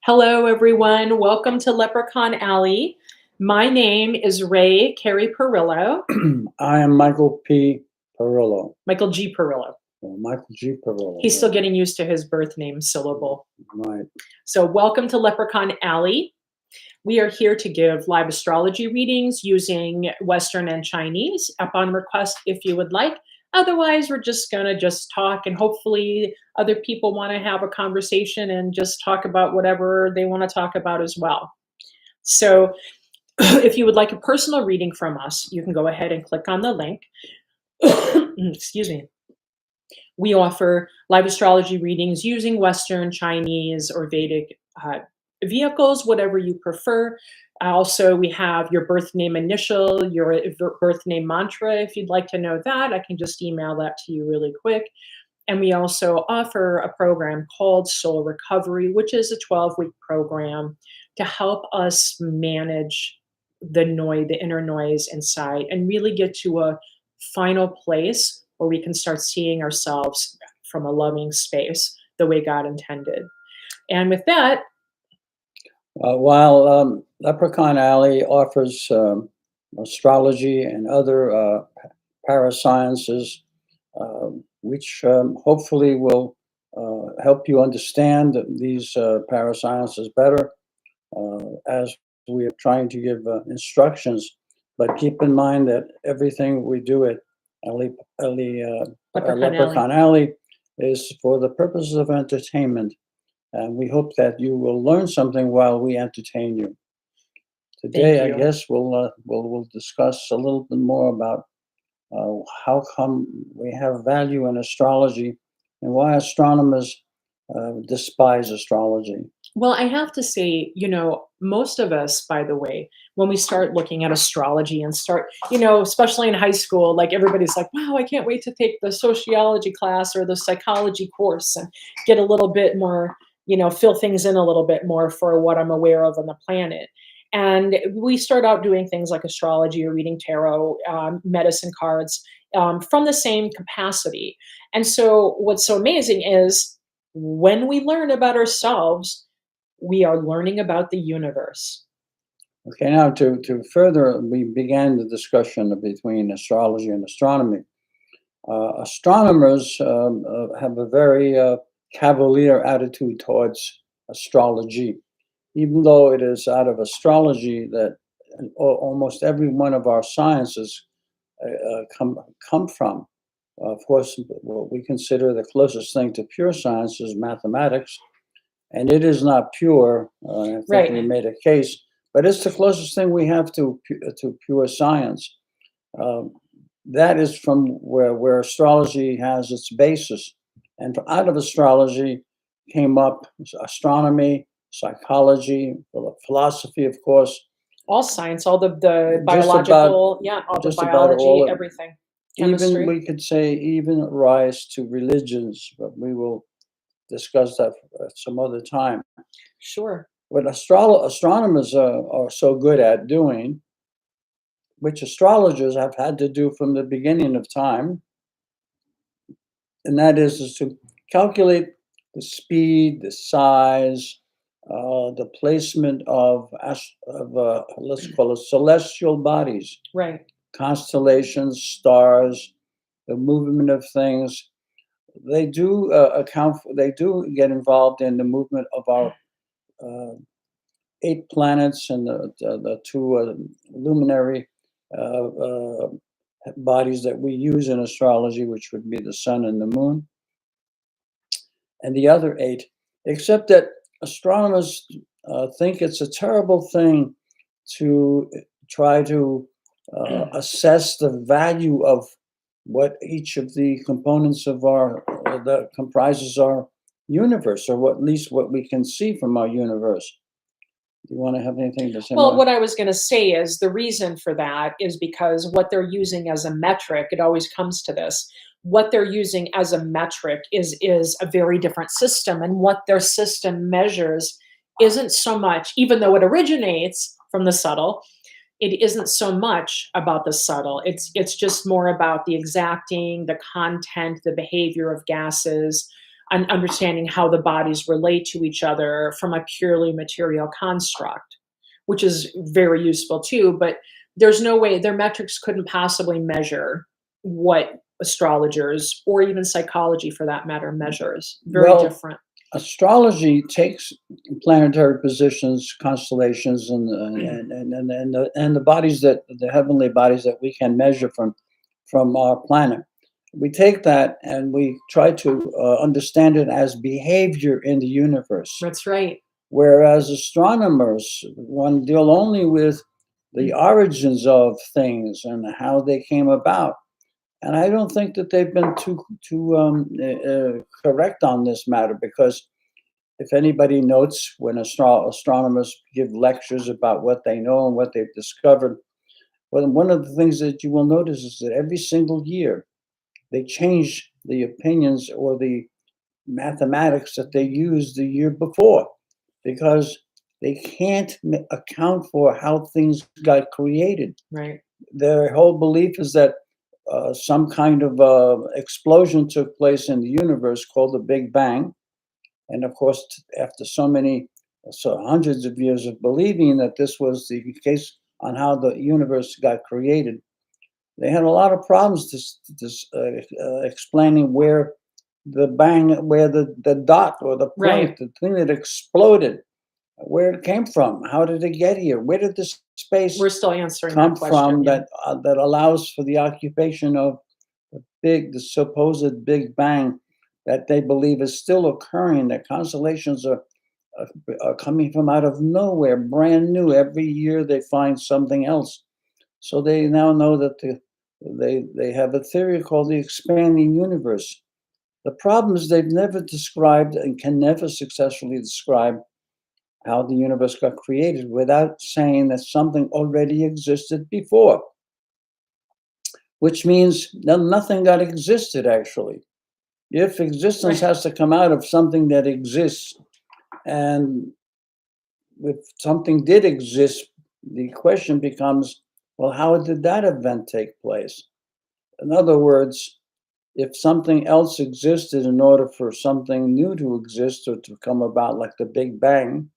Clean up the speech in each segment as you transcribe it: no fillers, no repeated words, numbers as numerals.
Hello, everyone. Welcome to Leprechaun Alley. My name is Ray Carey Perillo, I am Michael P. Perillo, Michael G. Perillo. or Michael G. Perillo. He's still getting used to his birth name syllable. Right. So, welcome to Leprechaun Alley. We are here to give live astrology readings using Western and Chinese upon request if you would like. Otherwise, we're just going to just talk, and hopefully other people want to have a conversation and just talk about whatever they want to talk about as well. So, if you would like a personal reading from us, you can go ahead and click on the link. Excuse me. We offer live astrology readings using Western, Chinese, or Vedic vehicles, whatever you prefer. Also, we have your birth name initial, your birth name mantra. If you'd like to know that, I can just email that to you really quick. And we also offer a program called Soul Recovery, which is a 12-week program to help us manage the noise, the inner noise inside, and really get to a final place where we can start seeing ourselves from a loving space the way God intended. And with that, While Leprechaun Alley offers astrology and other parasciences, which hopefully will help you understand these parasciences better as we are trying to give instructions. But keep in mind that everything we do at Leprechaun Alley is for the purposes of entertainment. And we hope that you will learn something while we entertain you. Today, I guess we'll discuss a little bit more about how come we have value in astrology and why astronomers despise astrology. Well, I have to say, most of us, by the way, when we start looking at astrology and start, especially in high school, like everybody's like, wow, I can't wait to take the sociology class or the psychology course and get a little bit more, fill things in a little bit more for what I'm aware of on the planet. And we start out doing things like astrology or reading tarot, medicine cards from the same capacity. And so what's so amazing is when we learn about ourselves, we are learning about the universe. Okay, now to further, we began the discussion between astrology and astronomy. Astronomers have a very cavalier attitude towards astrology, even though it is out of astrology that almost every one of our sciences come from. Of course, what we consider the closest thing to pure science is mathematics, and it is not pure. I think we made a case, but it's the closest thing we have to pure science. That is from where astrology has its basis, and out of astrology came up astronomy, psychology, philosophy, of course. All science, all the biological, all the biology, everything. Chemistry. Even we could say even rise to religions, but we will discuss that at some other time. Sure. What astronomers are so good at doing, which astrologers have had to do from the beginning of time, and that is to calculate the speed, the size, the placement of let's call it celestial bodies. Right. Constellations, stars, the movement of things. They do they do get involved in the movement of our 8 planets and the 2 luminary bodies that we use in astrology, which would be the sun and the moon, and the other 8, except that astronomers think it's a terrible thing to try to assess the value of what each of the components of that comprises our universe, or at least what we can see from our universe. Do you want to have anything to say? Well, what I was going to say is the reason for that is because what they're using as a metric, it always comes to this. What they're using as a metric is a very different system, and what their system measures isn't so much, even though it originates from the subtle, it isn't so much about the subtle. It's just more about the exacting, the content, the behavior of gases, and understanding how the bodies relate to each other from a purely material construct, which is very useful too. But there's no way their metrics couldn't possibly measure what astrologers or even psychology for that matter measures. Very Well, different. astrology takes planetary positions, constellations, and the bodies that the heavenly bodies that we can measure from our planet. We take that and we try to understand it as behavior in the universe. That's right. Whereas astronomers one deal only with the origins of things and how they came about. And I don't think that they've been too correct on this matter, because if anybody notes when astronomers give lectures about what they know and what they've discovered, well, one of the things that you will notice is that every single year they change the opinions or the mathematics that they used the year before, because they can't account for how things got created. Right. Their whole belief is that some kind of explosion took place in the universe called the Big Bang. And of course, after so hundreds of years of believing that this was the case on how the universe got created, they had a lot of problems explaining where the dot or the point, Right. the thing that exploded, where it came from. How did it get here? Where did this space We're still answering come that question. from Yeah. that allows for the occupation of the supposed Big Bang that they believe is still occurring? That constellations are coming from out of nowhere, brand new. Every year they find something else. So they now know that they have a theory called the expanding universe. The problem is they've never described and can never successfully describe how the universe got created without saying that something already existed before, which means that nothing got existed actually. If existence Right. has to come out of something that exists, and if something did exist, the question becomes, well, how did that event take place? In other words, if something else existed in order for something new to exist or to come about, like the Big Bang,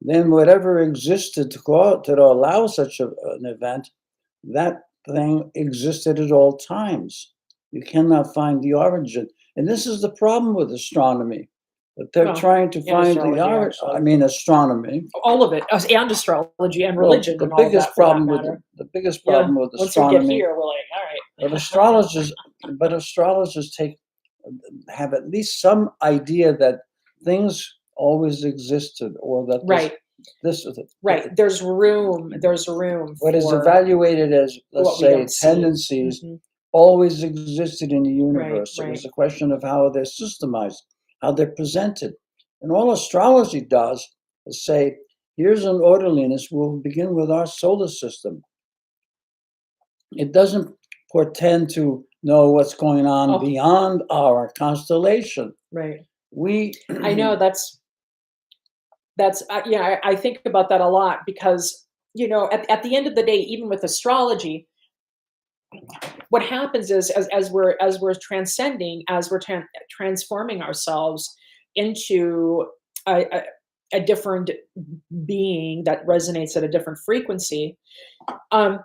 then whatever existed to allow such an event, that thing existed at all times. You cannot find the origin. And this is the problem with astronomy, that they're Well, trying to and find the astrology, origin. I actually. mean, astronomy. All of it, and astrology and Well, religion and all of that for that matter. the biggest Yeah. problem with Once we get astronomy, here, we're like, all but right. astrologers have at least some idea that things always existed, or that Right. this is Right. There's room. There's room what is for evaluated as, let's what we say, don't see. tendencies Mhm. always existed in the Right. universe. It Right. was a question of how they're systemized, how they're presented. And all astrology does is say, here's an orderliness. We'll begin with our solar system. It doesn't portend to know what's going on Oh, beyond our constellation. right. We I know that's yeah. I think about that a lot because at the end of the day, even with astrology, what happens is as we're transcending, as we're transforming ourselves into a, a, a different being that resonates at a different frequency. Um,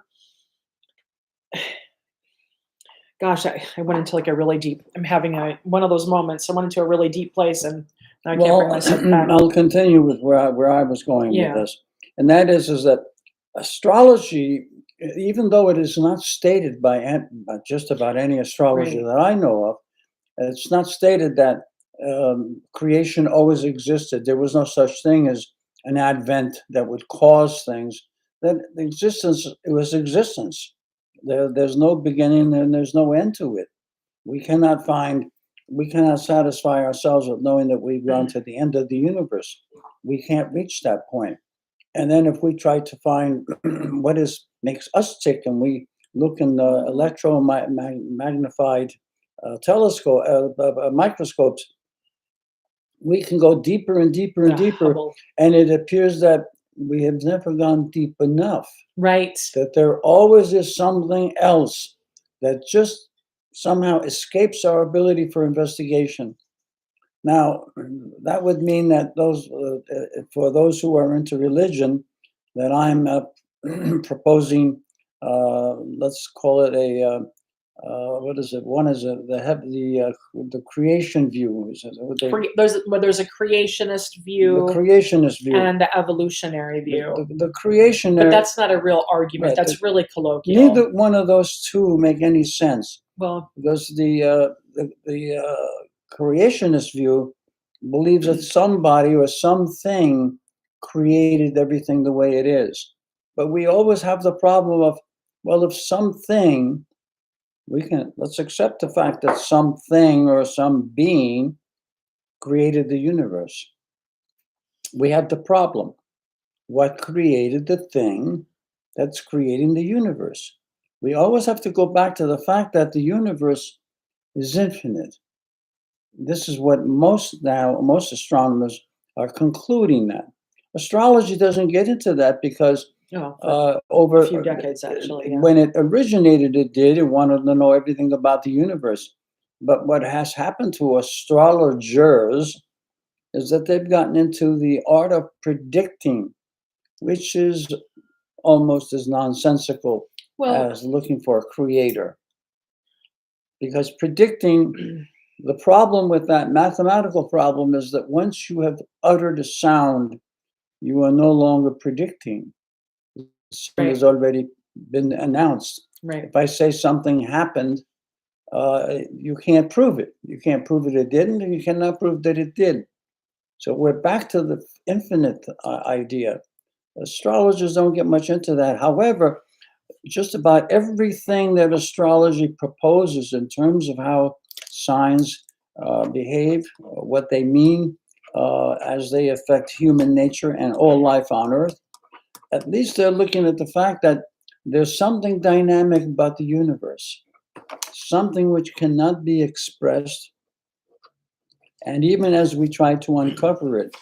gosh, I went into like a really deep. I'm having one of those moments. I went into a really deep place, and I can't bring Well, myself back. I'll continue with where I was going with Yeah. this, and that is that astrology, even though it is not stated by just about any astrologer Right. that I know of, it's not stated that creation always existed. There was no such thing as an advent that would cause things. That it was existence. There's no beginning and there's no end to it. We cannot find, we cannot satisfy ourselves with knowing that we've gone to the end of the universe. We can't reach that point. And then if we try to find what makes us tick, and we look in the magnified telescope, microscopes, we can go deeper and deeper and deeper. Hubble. And it appears that we have never gone deep enough. Right. That there always is something else that just somehow escapes our ability for investigation. Now, that would mean that for those who are into religion, that I'm proposing, let's call it what is it? One is the creation view. Is it There's a creationist the view creationist view? and the evolutionary view. The But creationary, that's not a real argument. right? That's really colloquial. Neither one of those two make any sense, Well, because the creationist view believes that somebody or something created everything the way it is. But we always have the problem of, well, if something, let's accept the fact that something or some being created the universe. We have the problem. What created the thing that's creating the universe? We always have to go back to the fact that the universe is infinite. This is what most astronomers are concluding that. Astrology doesn't get into that because for over a few decades, actually. Yeah. when it originated, it did. It wanted to know everything about the universe. But what has happened to astrologers is that they've gotten into the art of predicting, which is almost as nonsensical Well, as looking for a creator. Because predicting, the problem with that mathematical problem is that once you have uttered a sound, you are no longer predicting. The sound has already been announced. right. If I say something happened, you can't prove it. You can't prove it didn't, and you cannot prove that it did. So we're back to the infinite idea. Astrologers don't get much into that. However, just about everything that astrology proposes in terms of how signs behave, what they mean as they affect human nature and all life on Earth, at least they're looking at the fact that there's something dynamic about the universe, something which cannot be expressed. And even as we try to uncover it,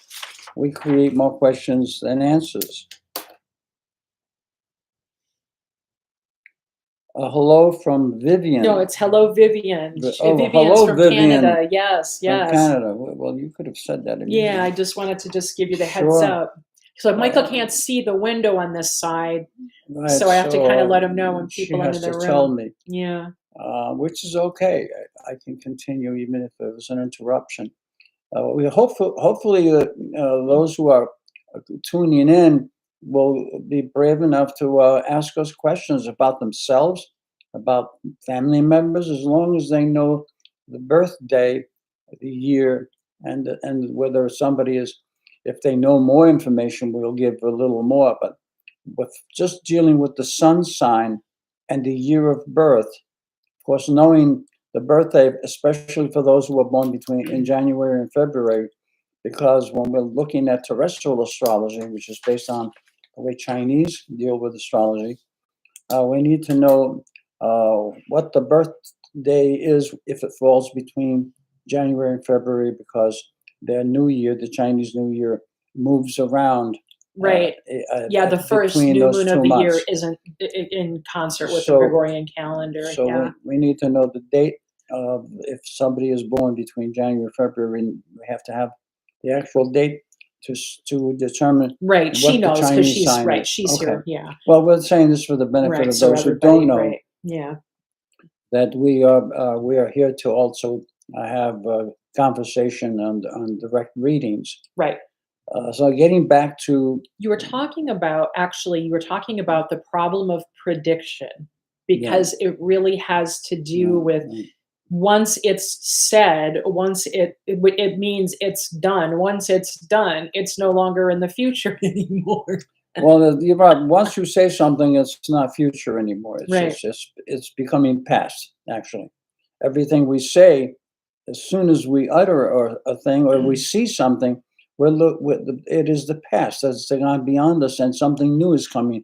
we create more questions than answers. Hello from Vivian. No, it's hello, Vivian. Vivian's hello, from Vivian. Canada. Yes, From yes. Canada. Well, you could have said that immediately. Yeah, I just wanted to just give you the heads Sure. up. So Michael can't see the window on this side, Right, so I have to kind of let him know when people she enter has the to room. tell me, Yeah. which is okay. I can continue even if there was an interruption. We hopefully those who are tuning in will be brave enough to ask us questions about themselves, about family members, as long as they know the birthday, the year, and whether somebody is. If they know more information, we'll give a little more. But with just dealing with the sun sign and the year of birth, of course, knowing the birthday, especially for those who were born between in January and February, because when we're looking at terrestrial astrology, which is based on the way Chinese deal with astrology, we need to know what the birthday is if it falls between January and February, because their New Year, the Chinese New Year, moves around. Right. Yeah, the first new moon of the year isn't in concert with the Gregorian calendar. So yeah. we need to know the date of if somebody is born between January and February, and we have to have the actual date to determine. Right, she what the knows because Chinese she's sign right. is. She's Okay. here. Yeah. Well, we're saying this for the benefit Right. of So those who everybody, don't know right. Yeah. that we are here to also have conversation on direct readings. Right. So getting back to You were talking about the problem of prediction, because it really has to do with once it's said, once it means it's done. Once it's done, it's no longer in the future anymore. Well, you're right. Once you say something, it's not future anymore. It's becoming past. Actually, everything we say, as soon as we utter a thing or we see something, it is the past that's gone beyond us, and something new is coming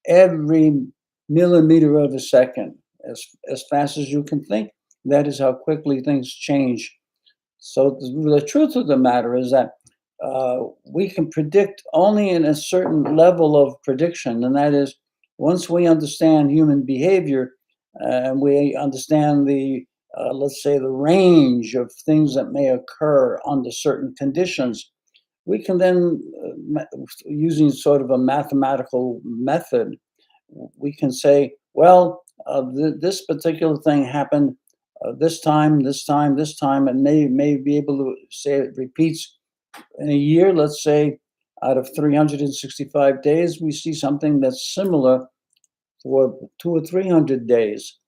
every millimeter of a second, as fast as you can think. That is how quickly things change. So the truth of the matter is that we can predict only in a certain level of prediction, and that is once we understand human behavior and we understand the let's say, the range of things that may occur under certain conditions, we can then, using sort of a mathematical method, we can say, well, this particular thing happened this time, this time, this time, and may be able to say it repeats in a year. Let's say out of 365 days, we see something that's similar for 200 or 300 days.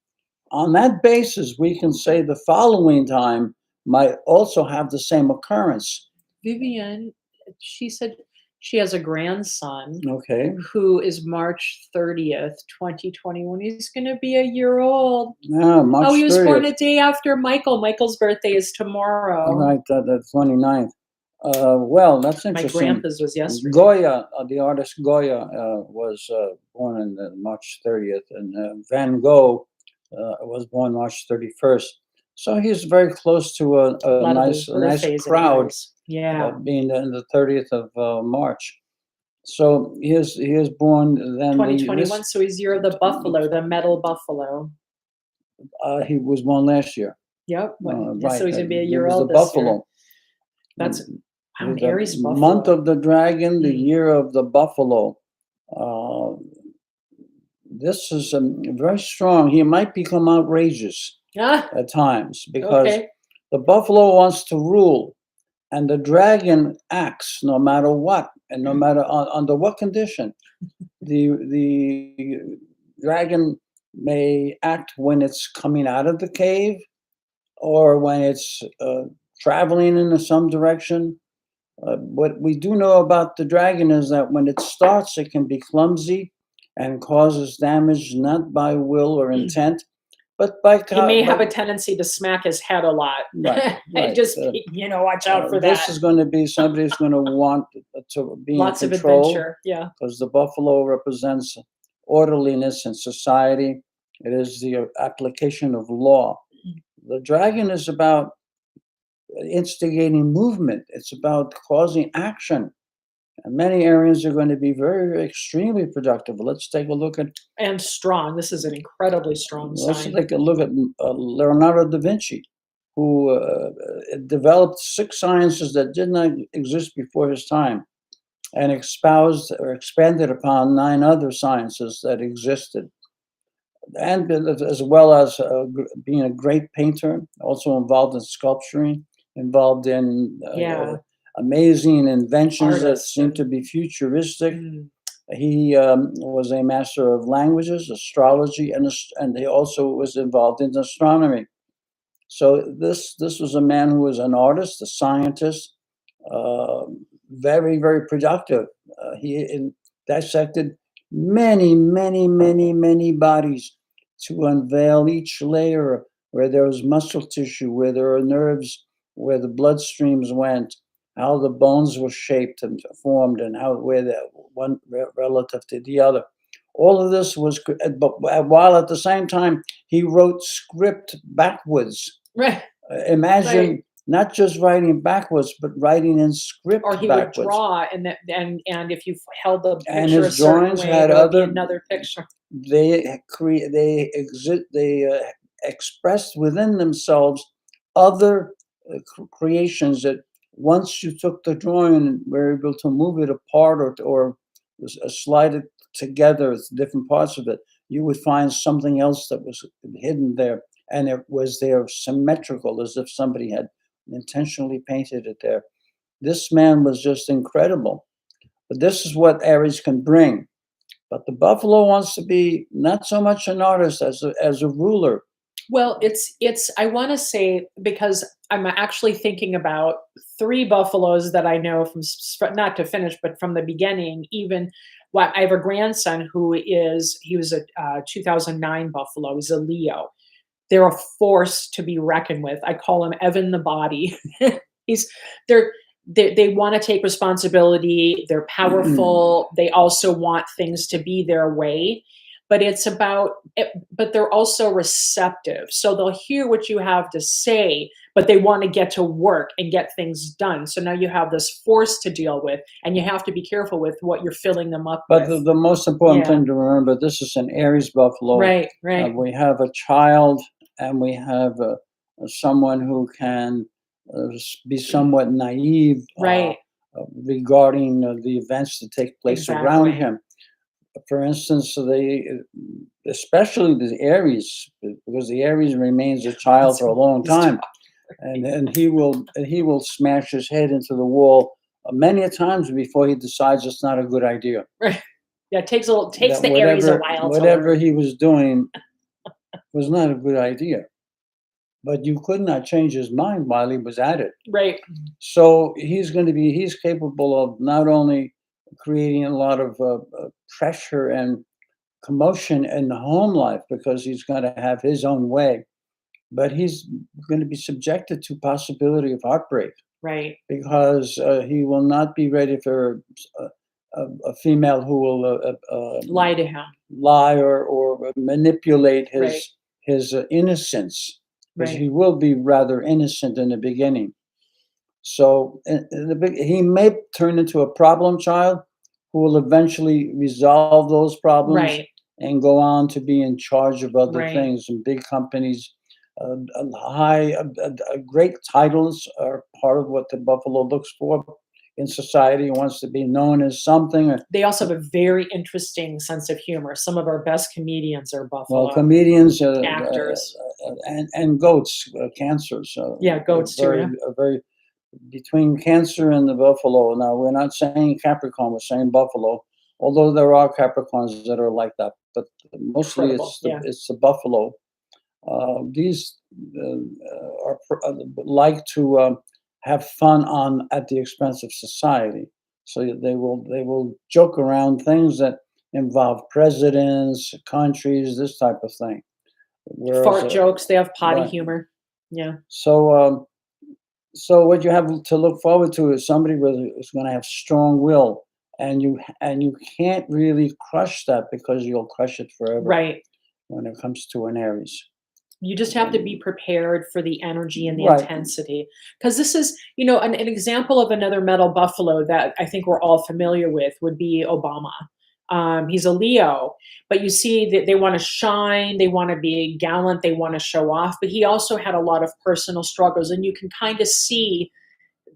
On that basis, we can say the following time might also have the same occurrence. Vivian, she said she has a grandson Okay. who is March 30th, 2021. He's going to be a year old. Yeah, March Oh, he was 30th. born a day after Michael. Michael's birthday is tomorrow. Right, the 29th. Well, that's My interesting. grandpa's was yesterday. Goya, the artist Goya, was born on March 30th, and Van Gogh was born March 31st. So he's very close to A a lot of nice, those birthdays and crowd, years. Yeah. being in the 30th of March. So he is born then 2021. So he's year of the buffalo, the metal buffalo. he was born last year. Yep. Right. So he's going to be a It year was the old this year. buffalo. That's wow, an The Aries buffalo. month of the dragon, the Mm. year of the buffalo. This is very strong. He might become outrageous Ah, at times because okay. the buffalo wants to rule, and the dragon acts no matter what, and no matter under what condition. The dragon may act when it's coming out of the cave, or when it's traveling in some direction. What we do know about the dragon is that when it starts, it can be clumsy and causes damage not by will or intent, but by He may have a tendency to smack his head a lot. right. And just, watch out for This that. is going to be somebody who's going to want to be Lots in of control, adventure. Yeah. because the buffalo represents orderliness in society. It is the application of law. The dragon is about instigating movement. It's about causing action. And many areas are going to be very extremely productive. Let's take a look at. And strong. This is an incredibly strong Let's sign. take a look at Leonardo da Vinci, who developed 6 sciences that did not exist before his time, and espoused or expanded upon 9 other sciences that existed. And as well as being a great painter, also involved in sculpturing, involved in Yeah. amazing inventions that Artist seem to be futuristic. Mm. He was a master of languages, astrology, and he also was involved in astronomy. So this was a man who was an artist, a scientist, uh, very, very productive. He dissected many, many, many, many bodies to unveil each layer, where there was muscle tissue, where there are nerves, where the blood streams went, how the bones were shaped and formed, and where the one relative to the other. All of this was, but while at the same time he wrote script backwards. Right. Imagine Right. not just writing backwards, but writing in script Or he backwards. would draw, and if you held the picture And his a certain drawings way, had there would be other. another picture. They expressed within themselves other creations that once you took the drawing and were able to move it apart or slide it together, different parts of it, you would find something else that was hidden there, and it was there symmetrical, as if somebody had intentionally painted it there. This man was just incredible. But this is what Aries can bring. But the buffalo wants to be not so much an artist as a ruler. Well, it's I want to say, because I'm actually thinking about 3 buffaloes that I know from not to finish, but from the beginning. Even I have a grandson he was a 2009 buffalo. He's a Leo. They're a force to be reckoned with. I call him Evan the Body. He's they're they want to take responsibility. They're powerful. They also want things to be their way. But it's about it, but they're also receptive. So they'll hear what you have to say, but they want to get to work and get things done. So now you have this force to deal with, and you have to be careful with what you're filling them up But with. the most important Yeah. thing to remember, this is an Aries buffalo. Right, right. We have a child, and we have someone who can be somewhat naive Right. regarding the events that take place around Exactly. him. For instance, especially the Aries, because the Aries remains a child It's for a long it's time, tough. and he will smash his head into the wall many a times before he decides it's not a good idea. Right. Yeah, takes That the Aries a while to whatever learn. he was doing was not a good idea. But you could not change his mind while he was at it. Right. So he's capable of not only creating a lot of pressure and commotion in the home life because he's going to have his own way, but he's going to be subjected to possibility of heartbreak Right. because he will not be ready for a female who will Lie to him. lie or manipulate Right. his innocence, because Right. he will be rather innocent in the beginning. So he may turn into a problem child who will eventually resolve those problems Right. and go on to be in charge of other Right. things in big companies. Great titles are part of what the buffalo looks for in society. He wants to be known as something. They also have a very interesting sense of humor. Some of our best comedians are Well, buffalo comedians actors. and goats, cancers, Yeah, goats too, yeah. very between Cancer and the Buffalo. Now, we're not saying Capricorn, we're saying Buffalo, although there are Capricorns that are like that, but mostly Incredible, yeah. it's the Buffalo. These like to have fun on at the expense of society, so they will joke around things that involve presidents, countries, this type of thing. Whereas, Fart jokes, they have potty right. humor. Yeah. So, so what you have to look forward to is somebody who's going to have strong will, and you can't really crush that because you'll crush it forever Right. when it comes to an Aries. You just have to be prepared for the energy and the Right. intensity. Because this is, an example of another metal buffalo that I think we're all familiar with would be Obama. He's a Leo, but you see that they want to shine, they want to be gallant, they want to show off. But he also had a lot of personal struggles, and you can kind of see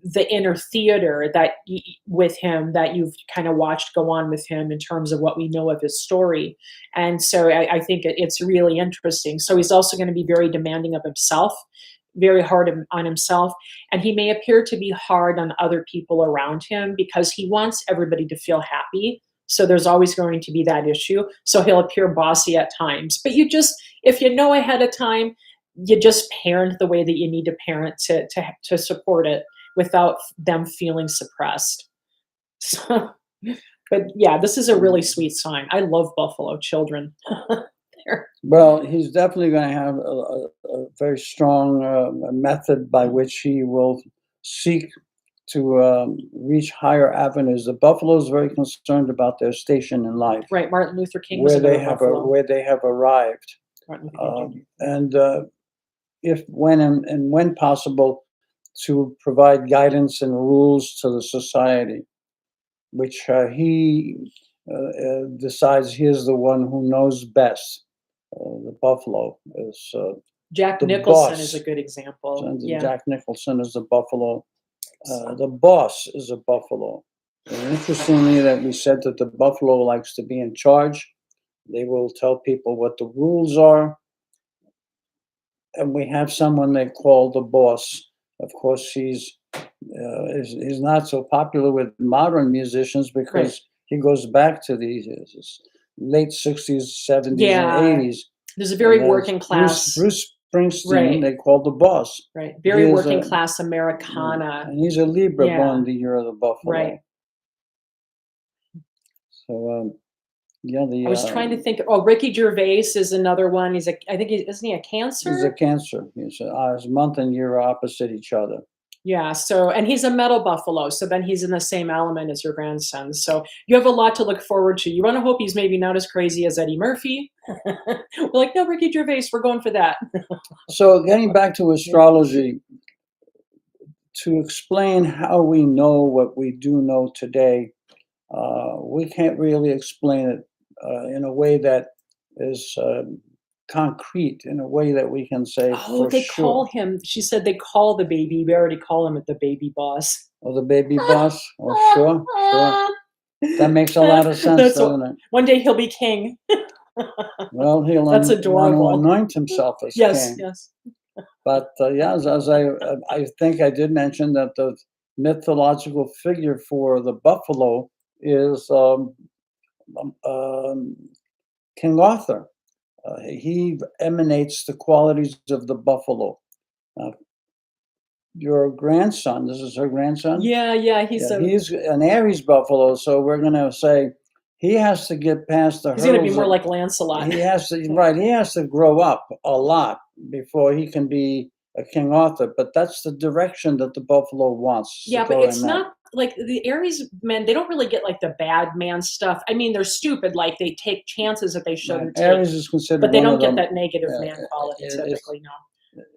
the inner theater with him that you've kind of watched go on with him in terms of what we know of his story. And so I think it's really interesting. So he's also going to be very demanding of himself, very hard on himself, and he may appear to be hard on other people around him because he wants everybody to feel happy. So there's always going to be that issue. So he'll appear bossy at times, but if you know ahead of time, you just parent the way that you need to parent to support it without them feeling suppressed. So, but yeah, this is a really sweet sign. I love buffalo children. Well, he's definitely going to have a very strong method by which he will seek to reach higher avenues. The buffalo is very concerned about their station in life, Right, Martin Luther King was another buffalo. where they have arrived, Martin Luther King Jr. and if when possible, to provide guidance and rules to the society, which he decides he is the one who knows best. The buffalo is Jack the Nicholson boss. is a good example. And Yeah. Jack Nicholson is the buffalo. The boss is a buffalo. And interestingly, that we said that the buffalo likes to be in charge. They will tell people what the rules are. And we have someone they call the boss. Of course, he's not so popular with modern musicians because Right. he goes back to the late 60s, 70s, Yeah. and 80s. There's a very And working class. Bruce Springsteen, Right. they call the boss. Right. He Very is working class Americana. and he's a Libra, Yeah. born the year of the buffalo. Right. So, yeah, I was trying to think. Oh, Ricky Gervais is another one. I think isn't he a Cancer? he's a Cancer. His month and year are opposite each other. Yeah. So, and he's a metal buffalo. So then he's in the same element as your grandson. So you have a lot to look forward to. You want to hope he's maybe not as crazy as Eddie Murphy. We're like, no, Ricky Gervais, we're going for that. So, getting back to astrology, to explain how we know what we do know today, we can't really explain it in a way that is concrete in a way that we can say Oh, for they call sure. him, she said they call the baby, we already call him the baby boss. Oh, the baby boss? Oh, sure, sure. That makes a lot of sense, That's what, doesn't it? one day he'll be king. Well, he'll That's want to adorable. anoint himself as Yes, king. yes. But yeah, as I think I did mention that the mythological figure for the buffalo is um, um, King Arthur. He emanates the qualities of the buffalo. Uh, your grandson, this is her grandson? Yeah, yeah, Yeah, he's an Aries buffalo, so we're going to say he has to get past the he's gonna be hurdles more of, like Lancelot. he has to, right, he has to grow up a lot before he can be a King Arthur, but that's the direction that the buffalo wants to Yeah, but go in it's that. not like the Aries men, they don't really get like the bad man stuff. I mean, they're stupid, like they take chances that they Right. shouldn't take, Aries is considered but they one don't of get them. that negative man quality It's typically, no.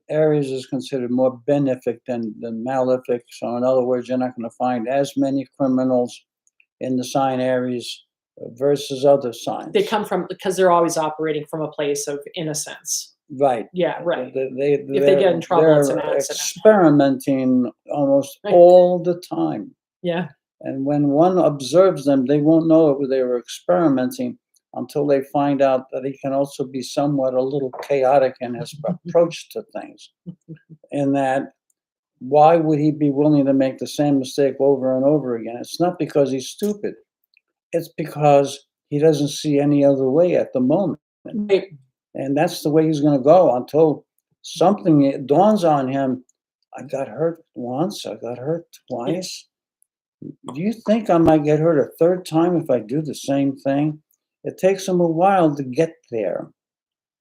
Aries is considered more benefic than malefic. So in other words, you're not going to find as many criminals in the sign Aries versus other signs. They come from, because they're always operating from a place of innocence. Right. Yeah, right. If they get in trouble, it's an they're accident. experimenting almost Right. all the time. Yeah. And when one observes them, they won't know they were experimenting until they find out that he can also be somewhat a little chaotic in his approach to things. In that, why would he be willing to make the same mistake over and over again? It's not because he's stupid. It's because he doesn't see any other way at the moment. Right. And that's the way he's going to go until something dawns on him. I got hurt once, I got hurt twice. Do you think I might get hurt a third time if I do the same thing? It takes him a while to get there.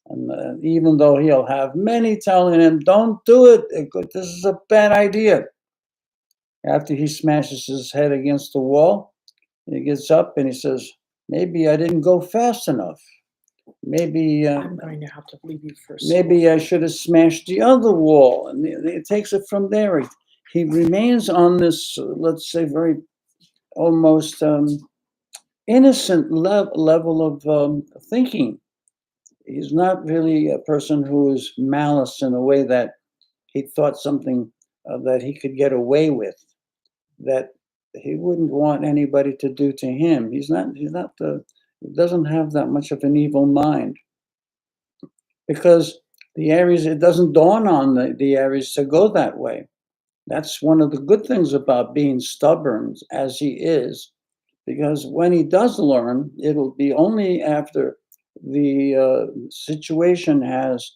And even though he'll have many telling him, don't do it, this is a bad idea. After he smashes his head against the wall, he gets up and he says, maybe I didn't go fast enough. Maybe I'm going to have to leave you for maybe I should have smashed the other wall. And it takes it from there. He remains on this, let's say, very almost innocent level of thinking. He's not really a person who is malice in a way that he thought something that he could get away with, that he wouldn't want anybody to do to him. He's not doesn't have that much of an evil mind, because the Aries, it doesn't dawn on the Aries to go that way. That's one of the good things about being stubborn as he is, because when he does learn, it'll be only after the situation has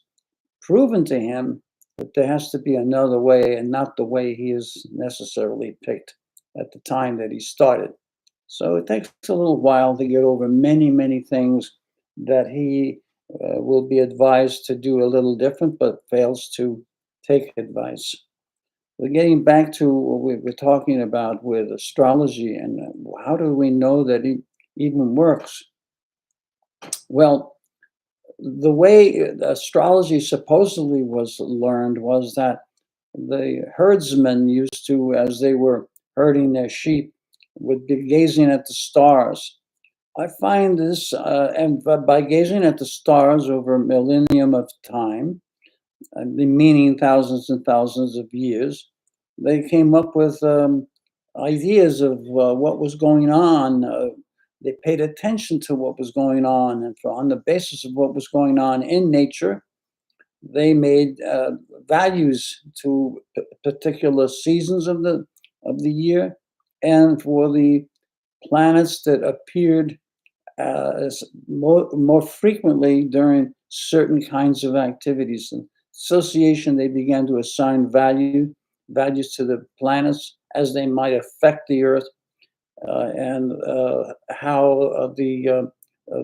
proven to him that there has to be another way and not the way he is necessarily picked at the time that he started. So it takes a little while to get over many, many things that he will be advised to do a little different, but fails to take advice. We're getting back to what we were talking about with astrology and how do we know that it even works? Well, the way astrology supposedly was learned was that the herdsmen used to, as they were herding their sheep, would be gazing at the stars. I find this, and by gazing at the stars over a millennium of time, meaning thousands and thousands of years, they came up with ideas of what was going on. They paid attention to what was going on, and on the basis of what was going on in nature, they made values to particular seasons of the year, and for the planets that appeared as more frequently during certain kinds of activities. And association, they began to assign values to the planets as they might affect the Earth, and how the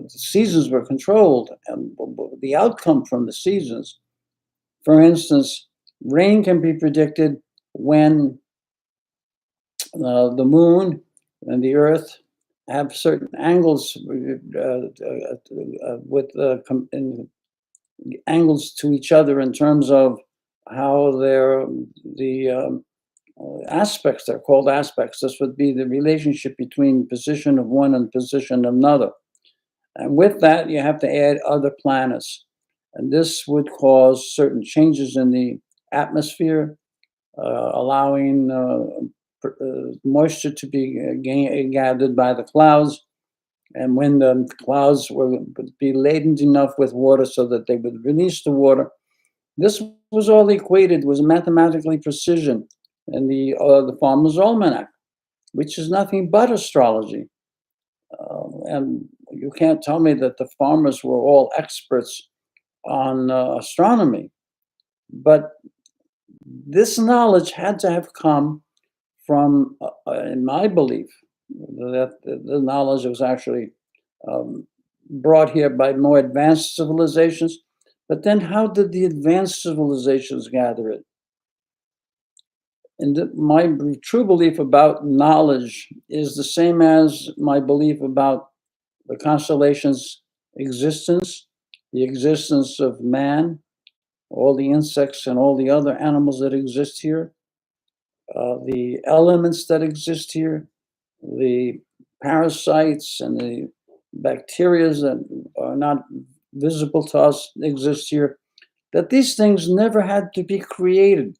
seasons were controlled and the outcome from the seasons. For instance, rain can be predicted when the moon and the earth have certain angles with angles to each other in terms of how they're the aspects. They're called aspects. This would be the relationship between position of one and position of another. And with that, you have to add other planets. and this would cause certain changes in the atmosphere, allowing moisture to be gathered by the clouds. And when the clouds would be laden enough with water so that they would release the water, this was all equated, was mathematically precision in the Farmer's Almanac, which is nothing but astrology. And you can't tell me that the farmers were all experts on astronomy, but this knowledge had to have come from, in my belief, that the knowledge was actually brought here by more advanced civilizations. But then, how did the advanced civilizations gather it? And my true belief about knowledge is the same as my belief about the constellations' existence, the existence of man, all the insects and all the other animals that exist here, the elements that exist here, the parasites and the bacteria that are not visible to us exist here, that these things never had to be created.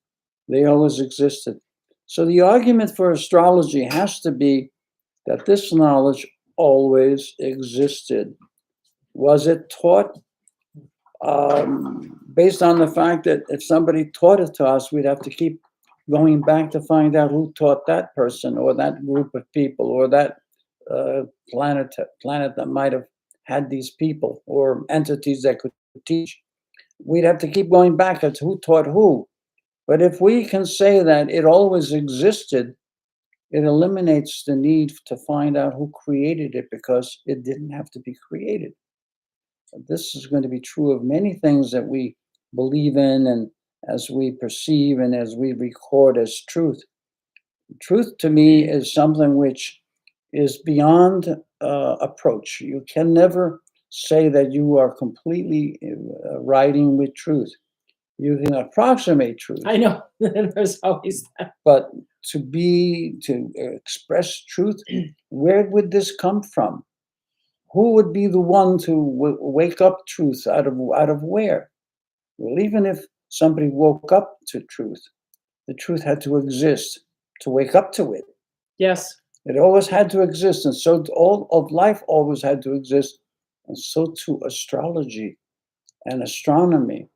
They always existed. So the argument for astrology has to be that this knowledge always existed. Was it taught? Based on the fact that if somebody taught it to us, we'd have to keep going back to find out who taught that person or that group of people or that planet that might have had these people or entities that could teach. We'd have to keep going back as who taught who. But if we can say that it always existed, it eliminates the need to find out who created it because it didn't have to be created. This is going to be true of many things that we believe in and as we perceive and as we record as truth. Truth to me is something which is beyond approach. You can never say that you are completely riding with truth. You can approximate truth. I know. There's always that. But to express truth, where would this come from? Who would be the one to wake up truth out of where? Well, even if somebody woke up to truth, the truth had to exist to wake up to it. Yes. It always had to exist, and so all of life always had to exist, and so too astrology and astronomy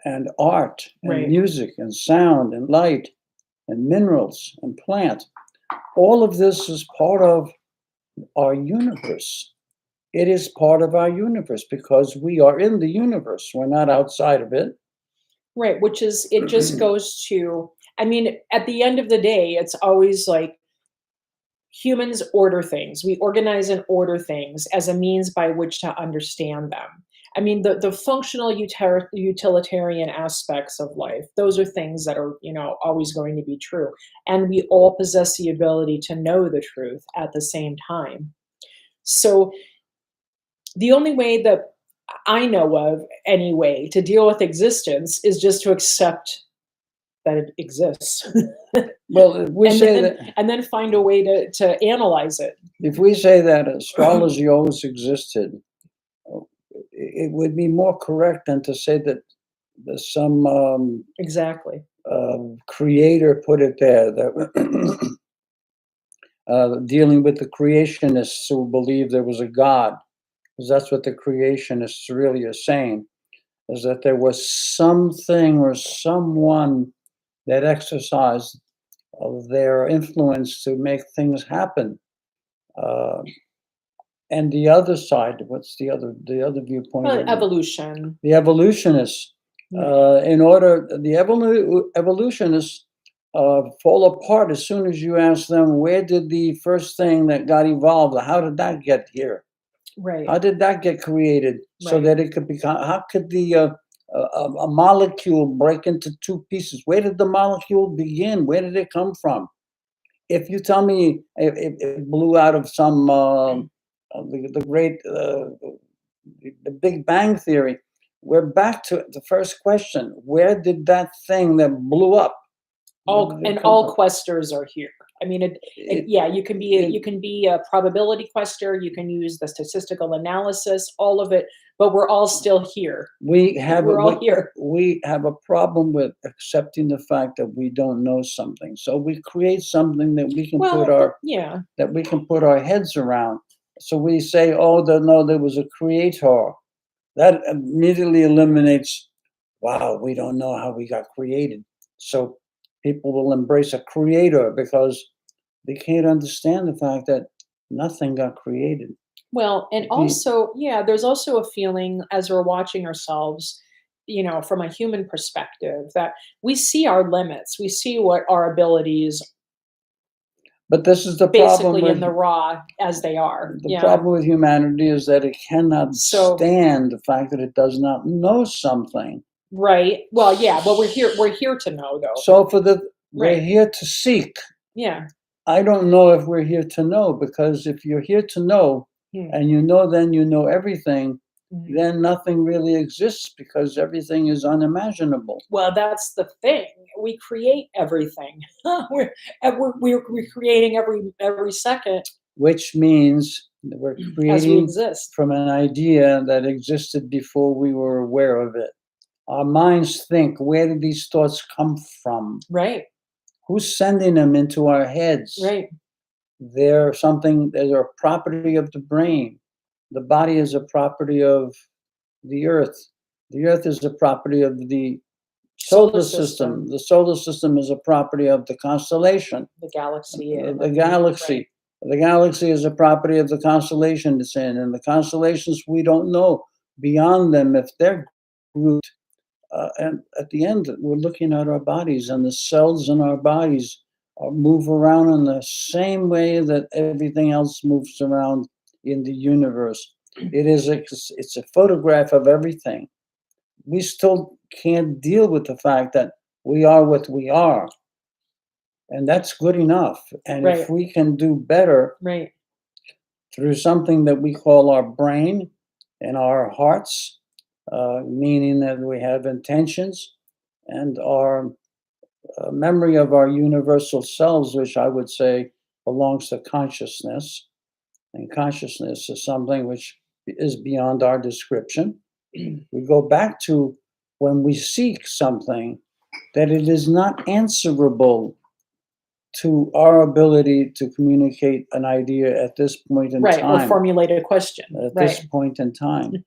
and art and Right. music and sound and light and minerals and plant. All of this is part of our universe. It is part of our universe because we are in the universe. We're not outside of it. Right, which is, it just goes to, I mean, at the end of the day, it's always like humans order things. We organize and order things as a means by which to understand them. I mean, the functional utilitarian aspects of life, those are things that are, always going to be true. And we all possess the ability to know the truth at the same time. So the only way that I know of, anyway, to deal with existence is just to accept that it exists. Well, if we say that, and then find a way to analyze it. if we say that astrology always existed, it would be more correct than to say that there's some Exactly. creator put it there that dealing with the creationists who believe there was a God, because that's what the creationists really are saying, is that there was something or someone that exercised their influence to make things happen. And the other side, what's the other viewpoint? Evolution. The evolutionists, the evolutionists fall apart as soon as you ask them, where did the first thing that got evolved? How did that get here? Right. How did that get created so Right. that it could become? How could a molecule break into two pieces? Where did the molecule begin? Where did it come from? If you tell me it blew out of some the great the Big Bang Theory, we're back to the first question: where did that thing that blew up? All questers are here. I mean, you can be a probability quester. You can use the statistical analysis, all of it. but we're all still here. We have We're all here. we have a problem with accepting the fact that we don't know something. So we create something that we can put Well, our yeah, heads around. So we say, oh, no, there was a creator. That immediately eliminates, wow, we don't know how we got created. So people will embrace a creator because they can't understand the fact that nothing got created. well, and also, yeah, there's also a feeling as we're watching ourselves, from a human perspective, that we see our limits. We see what our abilities But this is the problem basically in with the raw as they are. the Yeah. problem with humanity is that it cannot So, stand the fact that it does not know something. right. Well, yeah, but we're here to know though. So we're Right. here to seek. Yeah. I don't know if we're here to know, because if you're here to know Hmm. and you know, then you know everything, Mhm. then nothing really exists because everything is unimaginable. Well, that's the thing. We create everything. We're creating every second Which means that we're as we creating exist. from an idea that existed before we were aware of it. Our minds think, where did these thoughts come from? Right. Who's sending them into our heads? Right. They're a property of the brain. The body is a property of the earth. The earth is a property of the solar system. The solar system is a property of the constellation, The galaxy. And the everything. galaxy. Right. The galaxy is a property of the constellation it's in, and the constellations, we don't know beyond them if they're grouped. And at the end, we're looking at our bodies, and the cells in our bodies move around in the same way that everything else moves around in the universe. It's a photograph of everything. We still can't deal with the fact that we are what we are, and that's good enough. And if Right. we can do better Right. through something that we call our brain and our hearts, meaning that we have intentions, and our memory of our universal selves, which I would say belongs to consciousness. And consciousness is something which is beyond our description. We go back to when we seek something, that it is not answerable to our ability to communicate an idea at this point in Right. Or time. formulate a question. At Right. this point in time,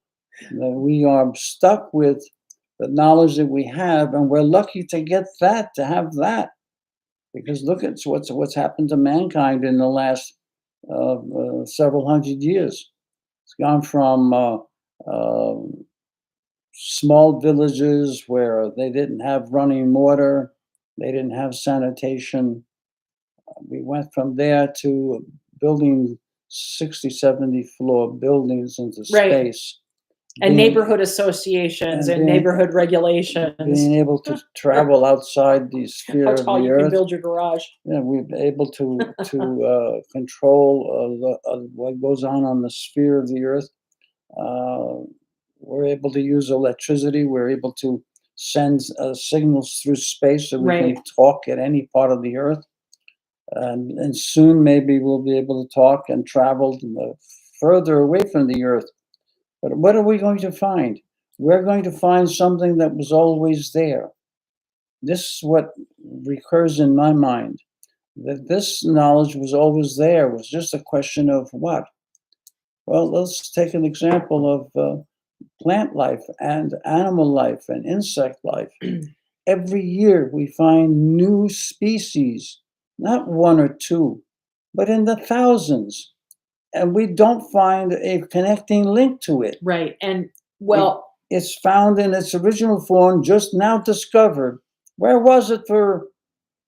that we are stuck with the knowledge that we have, and we're lucky to get that, to have that, because look at what's happened to mankind in the last several hundred years. It's gone from small villages where they didn't have running water, they didn't have sanitation. We went from there to building 60, 70 floor buildings into Right. space. And being- neighborhood associations and being- neighborhood regulations. being able to travel outside the sphere How of tall the you can earth. build your garage. Yeah, we're able to control what goes on the sphere of the earth. Uh, we're able to use electricity. We're able to send signals through space, so we Right. can talk at any part of the earth. And soon maybe we'll be able to talk and travel further away from the earth. But what are we going to find? We're going to find something that was always there. This is what recurs in my mind, that this knowledge was always there. It was just a question of what? Well, let's take an example of plant life and animal life and insect life. Every year we find new species, not one or two, but in the thousands. And we don't find a connecting link to it. Right. And well, It's found in its original form, just now discovered. Where was it for,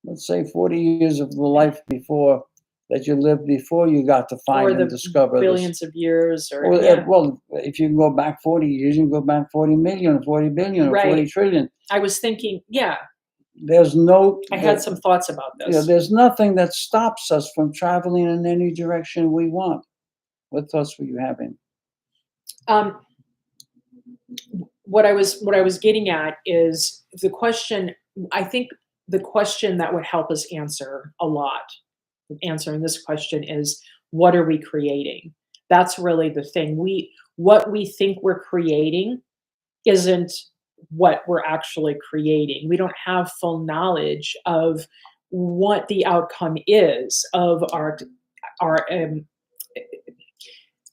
let's say, 40 years of the life before that you lived before you got to or find the and discover billions of years, or Well, yeah. well, if you can go back 40 years, you can go back 40 million, 40 billion, or 40 Right. trillion. I was thinking, yeah, There's no, I had some thoughts about this. there's nothing that stops us from traveling in any direction we want. What thoughts were you having? Um, what I was getting at is the question. I think the question that would help us answering this question is, what are we creating? That's really the thing. what we think we're creating isn't what we're actually creating. We don't have full knowledge of what the outcome is of our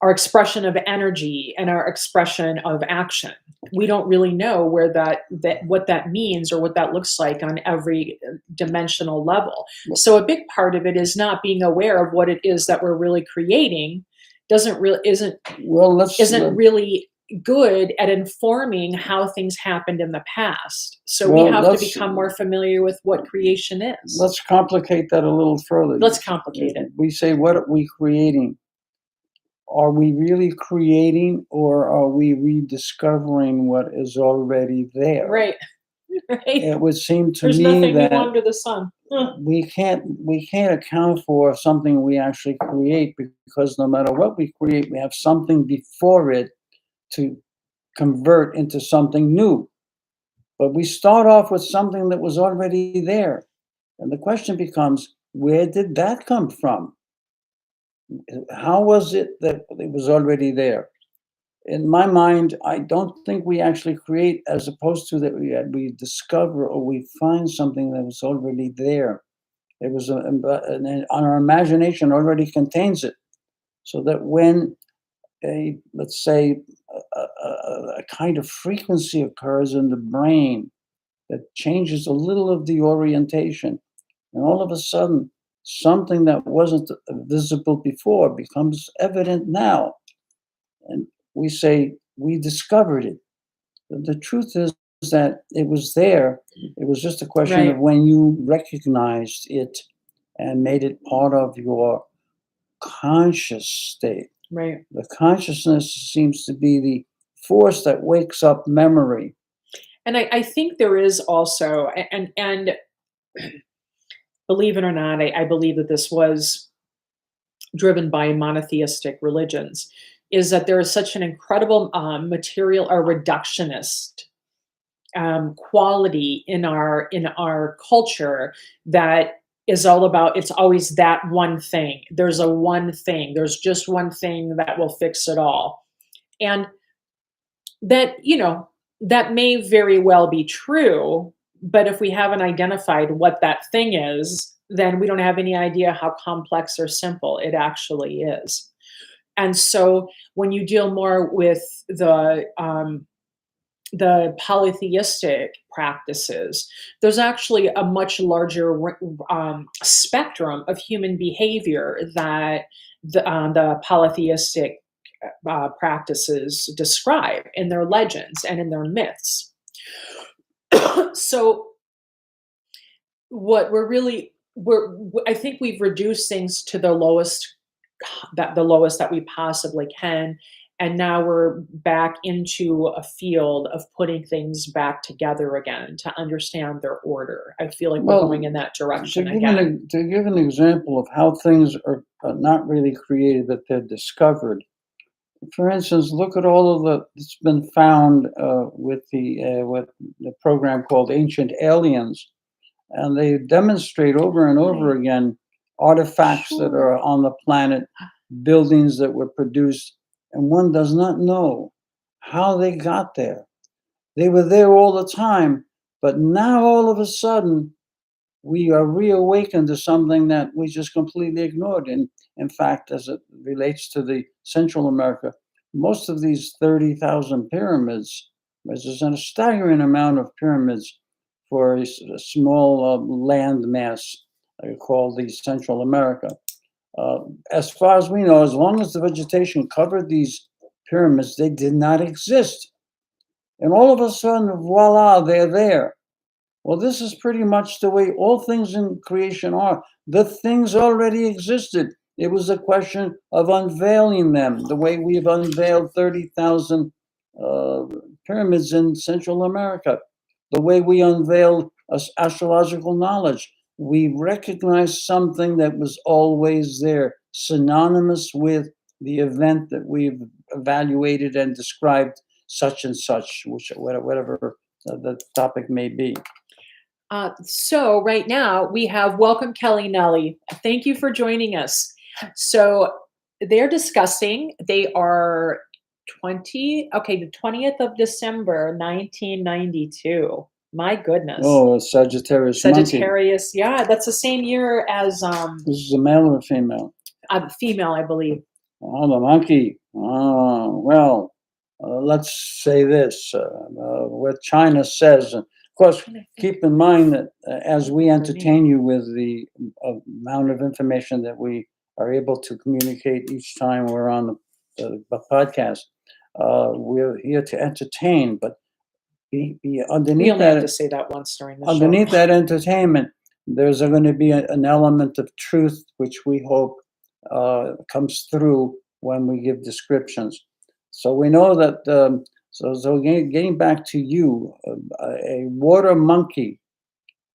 our expression of energy and our expression of action. We don't really know where that what that means or what that looks like on every dimensional level. So a big part of it is not being aware of what it is that we're really creating. Well, Isn't really good at informing how things happened in the past. So we well, have to become more familiar with what creation is. let's complicate that a little further. Let's complicate it. We say, what are we creating? Are we really creating, or are we rediscovering what is already there? Right. Right. It would seem to There's me nothing new that under the sun. we can't account for something we actually create, because no matter what we create, we have something before it to convert into something new. But we start off with something that was already there. And the question becomes, where did that come from? How was it that it was already there? In my mind, I don't think we actually create, as opposed to that we discover or we find something that was already there. It was our imagination already contains it, so that when let's say a kind of frequency occurs in the brain that changes a little of the orientation, and all of a sudden something that wasn't visible before becomes evident now, and we say we discovered it. The truth is that it was there. It was just a question of Right. when you recognized it and made it part of your conscious state. Right. The consciousness seems to be the force that wakes up memory. And I think there is also, and believe it or not, I believe that this was driven by monotheistic religions, is that there is such an incredible material or reductionist quality in our culture that is all about, it's always that one thing. There's a one thing. There's just one thing that will fix it all. And that, that may very well be true, but if we haven't identified what that thing is, then we don't have any idea how complex or simple it actually is. And so when you deal more with the polytheistic practices, there's actually a much larger spectrum of human behavior that the polytheistic practices describe in their legends and in their myths. So what I think we've reduced things to the lowest that we possibly can, and now we're back into a field of putting things back together again to understand their order. I feel like we're Well, going in that direction to give again. to give an example of how things are not really created, but they're discovered. For instance, look at all of that's been found with the program called Ancient Aliens, and they demonstrate over and over Right. again artifacts that Sure. are on the planet, buildings that were produced, and one does not know how they got there. They were there all the time, but now all of a sudden we are reawakened to something that we just completely ignored. And in fact, as it relates to the Central America, most of these 30,000 pyramids, there's a staggering amount of pyramids for a small land mass called the Central America. As far as we know, as long as the vegetation covered these pyramids, they did not exist. And all of a sudden, voila, they're there. Well, this is pretty much the way all things in creation are. The things already existed. It was a question of unveiling them, the way we've unveiled 30,000 uh, pyramids in Central America, the way we unveiled astrological knowledge. We recognized something that was always there, synonymous with the event that we've evaluated and described, such and such, whatever the topic may be. So right now we have welcome Kelly Nelly. Thank you for joining us. So they're discussing, they are the 20th of December, 1992. My goodness. Oh, a Sagittarius monkey. Sagittarius, yeah, that's the same year as This is a male or a female? a female, I believe. Oh, the monkey. Oh, well, let's say this. What China says, of course, keep in mind that as we entertain you with the amount of information that we are able to communicate each time we're on the podcast, we're here to entertain, but be We underneath only have to that, say that once during the underneath show. that entertainment, there's going to be an element of truth, which we hope comes through when we give descriptions. So we know that, getting back to you, a water monkey,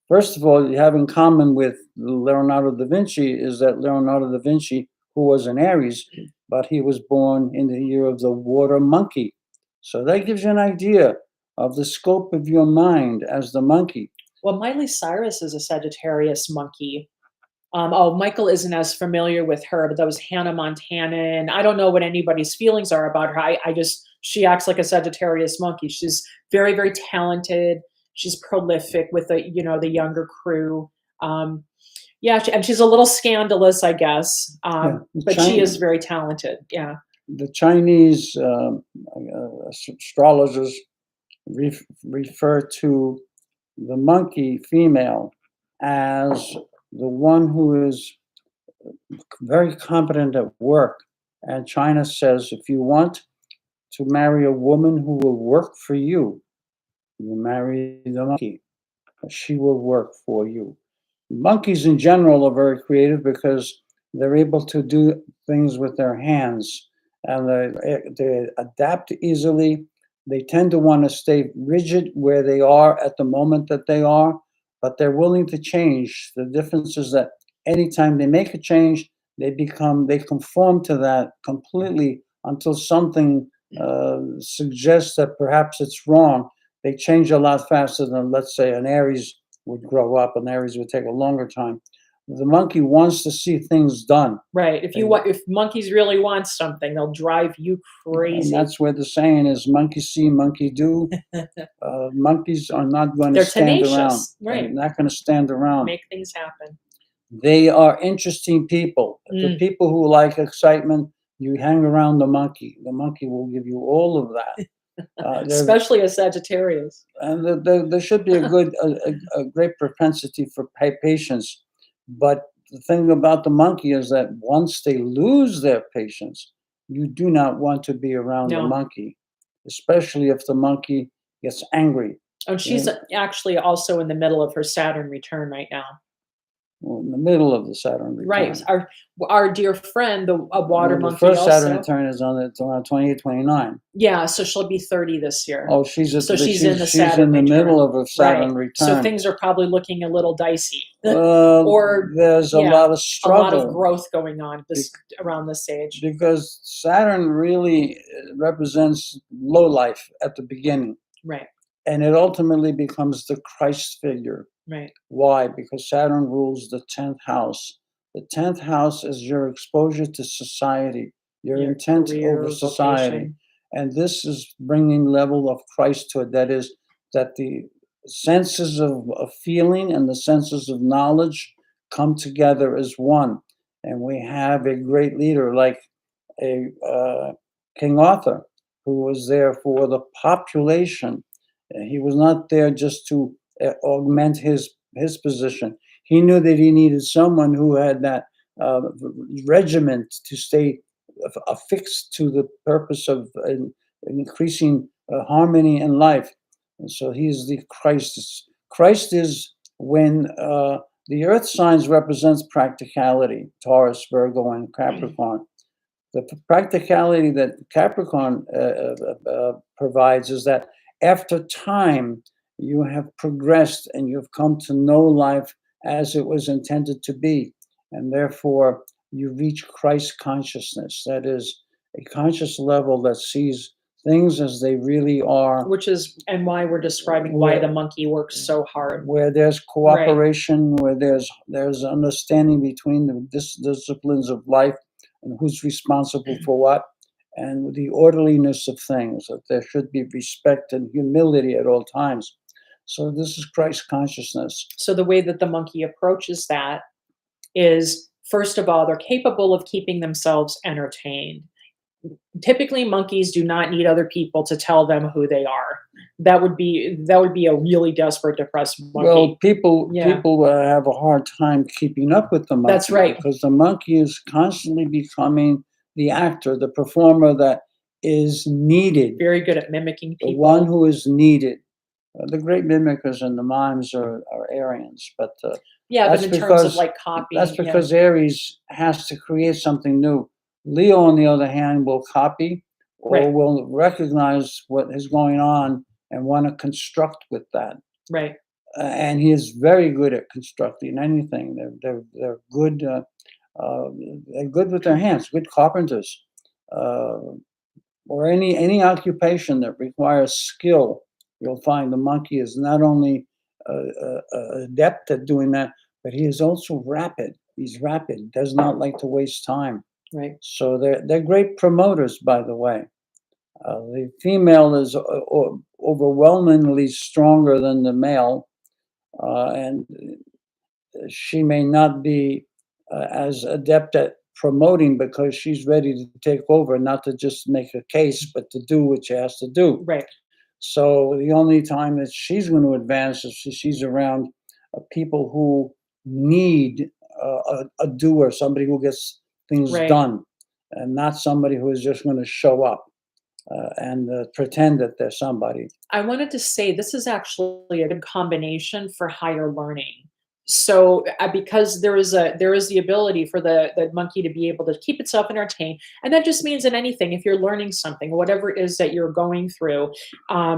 first of all, you have in common with Leonardo da Vinci is that Leonardo da Vinci, who was an Aries, but he was born in the year of the water monkey. So that gives you an idea of the scope of your mind as the monkey. Well, Miley Cyrus is a Sagittarius monkey. Michael isn't as familiar with her, but that was Hannah Montana, and I don't know what anybody's feelings are about her. She acts like a Sagittarius monkey. She's very, very talented. She's prolific with the younger crew. Yeah, and she's a little scandalous, I guess, but she is very talented. Yeah. The Chinese astrologers refer to the monkey female as the one who is very competent at work. And China says, if you want to marry a woman who will work for you, you marry the monkey. She will work for you. Monkeys in general are very creative because they're able to do things with their hands, and they adapt easily. They tend to want to stay rigid where they are at the moment that they are, but they're willing to change. The difference is that anytime they make a change, they conform to that completely until something suggests that perhaps it's wrong. They change a lot faster than, let's say, an Aries would grow up. An Aries would take a longer time. The monkey wants to see things done. Right. If monkeys really want something, they'll drive you crazy. And that's where the saying is: monkey see, monkey do. Monkeys are not going to stand around. Right. They're not going to stand around. Make things happen. They are interesting people. The people who like excitement, you hang around the monkey. The monkey will give you all of that. Especially a Sagittarius. And there should be a great propensity for patience. But the thing about the monkey is that once they lose their patience, you do not want to be around the monkey, especially if the monkey gets angry. Oh, she's actually also in the middle of her Saturn return right now. Well, in the middle of the Saturn return. Right. Our dear friend, a water monkey. The first Saturn return is on 28, 29. Yeah, so she'll be 30 this year. Oh, she's in the Saturn middle of a Saturn return. So things are probably looking a little dicey. Or there's a lot of struggle. A lot of growth going on around this age. Because Saturn really represents low life at the beginning. Right. And it ultimately becomes the Christ figure. Right. Why? Because Saturn rules the 10th house. The 10th house is your exposure to society, your intent over society. Vocation. And this is bringing level of Christhood. That is, that the senses of feeling and the senses of knowledge come together as one. And we have a great leader like King Arthur, who was there for the population. He was not there just to augment his position. He knew that he needed someone who had that regiment to stay affixed to the purpose of increasing harmony in life. And so he is the Christ. Christ is when the earth signs represents practicality, Taurus, Virgo, and Capricorn. The practicality that Capricorn provides is that after time, you have progressed and you've come to know life as it was intended to be. And therefore, you reach Christ consciousness. That is a conscious level that sees things as they really are. Which is, and why we're describing why the monkey works so hard. Where there's cooperation, where there's understanding between the disciplines of life and who's responsible for what. and the orderliness of things, that there should be respect and humility at all times. So this is Christ consciousness. So the way that the monkey approaches that is, first of all, they're capable of keeping themselves entertained. Typically, monkeys do not need other people to tell them who they are. That would be a really desperate, depressed Well, monkey. people Yeah. people have a hard time keeping up with the monkey. That's right. Because the monkey is constantly becoming the actor, the performer that is needed, Very good at mimicking the one people. who is needed. The great mimickers and the mimes are Aryans, but Yeah, but that's in terms of because like copying, that's because Aries has to create something new. Leo, on the other hand, will copy or Right. will recognize what is going on and want to construct with that. Right. And he is very good at constructing anything. They're good. They're good with their hands. Good carpenters, uh, or any occupation that requires skill. You'll find the monkey is not only adept at doing that, but he is also rapid. He's rapid. Does not like to waste time. Right. So they're great promoters, by the way. The female is overwhelmingly stronger than the male, and she may not be as adept at promoting because she's ready to take over, not to just make a case, but to do what she has to do. Right. So the only time that she's going to advance is if she's around people who need a doer, somebody who gets things Right. done, and not somebody who is just going to show up and pretend that they're somebody. I wanted to say this is actually a good combination for higher learning. So, because there is the ability for the monkey to be able to keep itself entertained, and that just means in anything, if you're learning something, whatever it is that you're going through,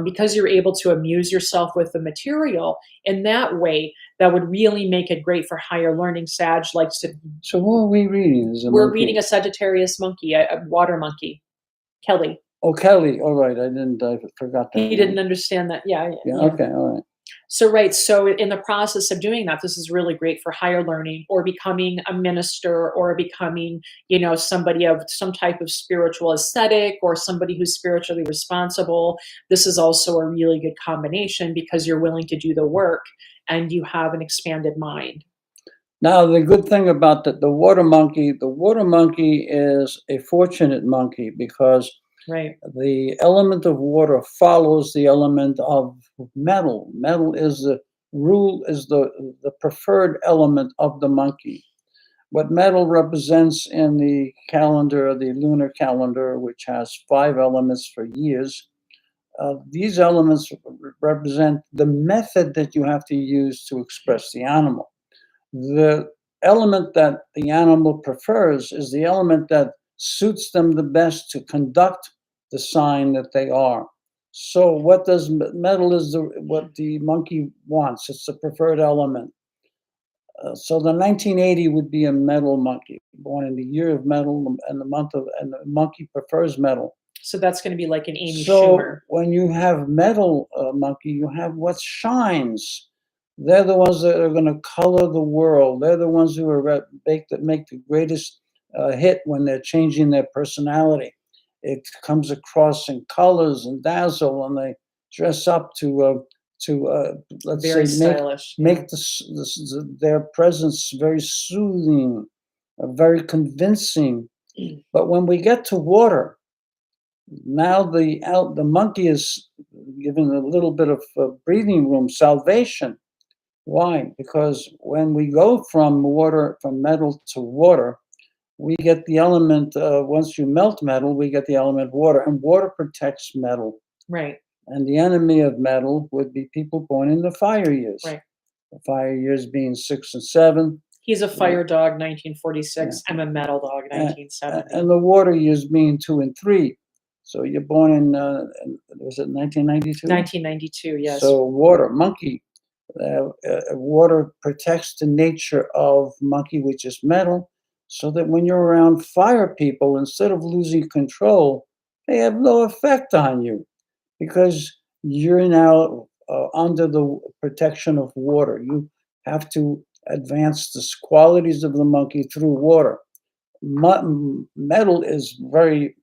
because you're able to amuse yourself with the material in that way, that would really make it great for higher learning. Sag likes to. So what are we reading? We're reading a Sagittarius monkey, a water monkey, Kelly. Oh, Kelly. All right. I forgot that. He didn't understand that. Yeah. Yeah. Okay. All right. So, right. So, in the process of doing that, this is really great for higher learning or becoming a minister or becoming, somebody of some type of spiritual aesthetic or somebody who's spiritually responsible. This is also a really good combination because you're willing to do the work and you have an expanded mind. Now, the good thing about the water monkey is a fortunate monkey because Right. the element of water follows the element of metal. Metal is the preferred element of the monkey. What metal represents in the calendar, the lunar calendar, which has 5 elements for years, these elements represent the method that you have to use to express the animal. The element that the animal prefers is the element that suits them the best to conduct the sign that they are. So what does metal is what the monkey wants. It's the preferred element. So the 1980 would be a metal monkey, born in the year of metal and the monkey prefers metal. So that's going to be like an Amy So Schumer. when you have metal monkey, you have what shines. They're the ones that are going to color the world. They're the ones who are make the greatest hit when they're changing their personality. It comes across in colors and dazzle, and they dress up to let's Very say stylish. make their presence very soothing, very convincing. But when we get to water, now the monkey is given a little bit of breathing room, salvation. Why? Because when we go from metal to water, we get the element, once you melt metal, we get the element water, and water protects metal. Right. And the enemy of metal would be people born in the fire years. Right. The fire years being 6 and 7. He's a fire dog, 1946. Yeah. I'm a metal dog, 1970. And the water years being 2 and 3. So you're born in, was it 1992? 1992, yes. So water, monkey. Water protects the nature of monkey, which is metal, so that when you're around fire people, instead of losing control, they have no effect on you because you're now under the protection of water. You have to advance the qualities of the monkey through water. Metal is very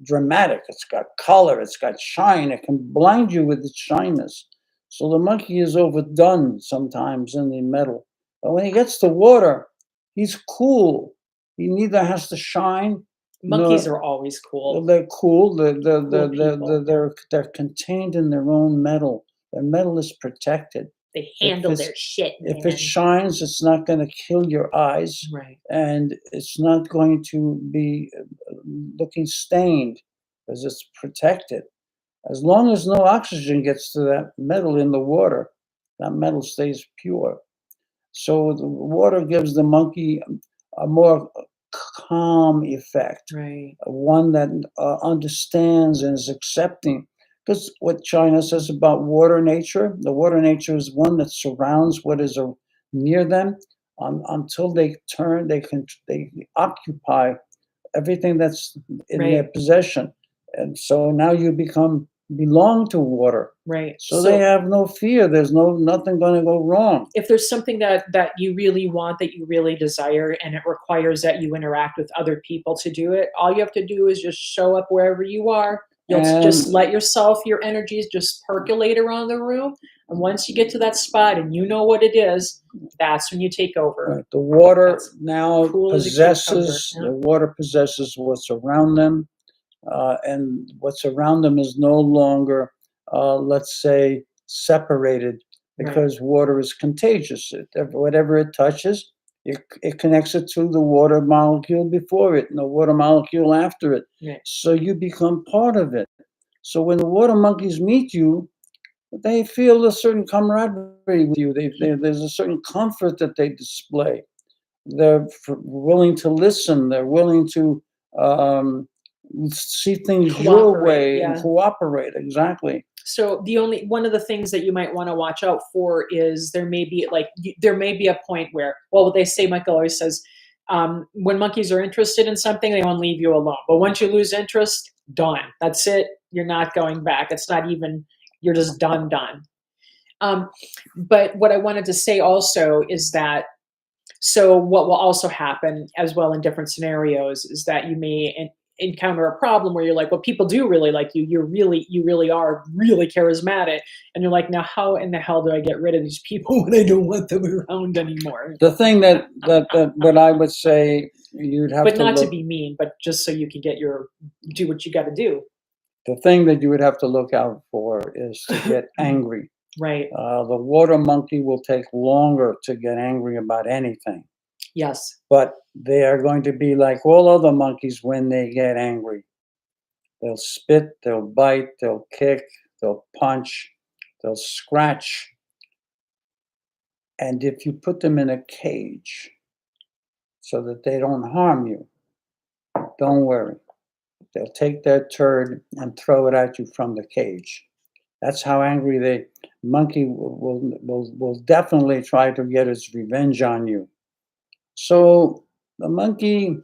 dramatic. It's got color. It's got shine. It can blind you with its shyness. So the monkey is overdone sometimes in the metal. But when he gets to water, he's cool. He neither has to shine Monkeys nor are always cool. they're cool. People. They're contained in their own metal. Their metal is protected. They If handle it's their shit, if man. it shines, it's not going to kill your eyes, Right. and it's not going to be looking stained because it's protected. As long as no oxygen gets to that metal in the water, that metal stays pure. So the water gives the monkey a more calm effect, Right. one that understands and is accepting. Because what China says about water nature, the water nature is one that surrounds what is near them until they occupy everything that's in their Right. possession. And so now you belong to water. Right. So they have no fear. There's nothing going to go wrong. If there's something that you really want, that you really desire, and it requires that you interact with other people to do it, all you have to do is just show up wherever you are. You'll just let your energies just percolate around the room. And once you get to that spot and you know what it is, that's when you take over. Right. The water That's now cool as a possesses, cucumber, the water possesses what's around them. And what's around them is no longer, let's say, separated because water is contagious. Whatever it touches, it connects it to the water molecule before it and the water molecule after it. Right. So you become part of it. So when the water monkeys meet you, they feel a certain camaraderie with you. There's a certain comfort that they display. They're willing to listen. They're willing to see things your way and cooperate. Exactly. So one of the things that you might want to watch out for is there may be a point where, well, they say, Michael always says, when monkeys are interested in something, they won't leave you alone. But once you lose interest, done. That's it. You're not going back. It's not even, you're just done. But what I wanted to say also is that, so what will also happen as well in different scenarios is that you may encounter a problem where you're like, well, people do really like you. You really are really charismatic. And you're like, now how in the hell do I get rid of these people when I don't want them around anymore? The thing that I would say you'd have but to not look, to be mean, but just so you can do what you got to do. the thing that you would have to look out for is to get angry. Right. The water monkey will take longer to get angry about anything. Yes. But they are going to be like all other monkeys when they get angry. They'll spit, they'll bite, they'll kick, they'll punch, they'll scratch. And if you put them in a cage so that they don't harm you, don't worry. They'll take their turd and throw it at you from the cage. That's how angry the monkey will definitely try to get its revenge on you. So the monkey,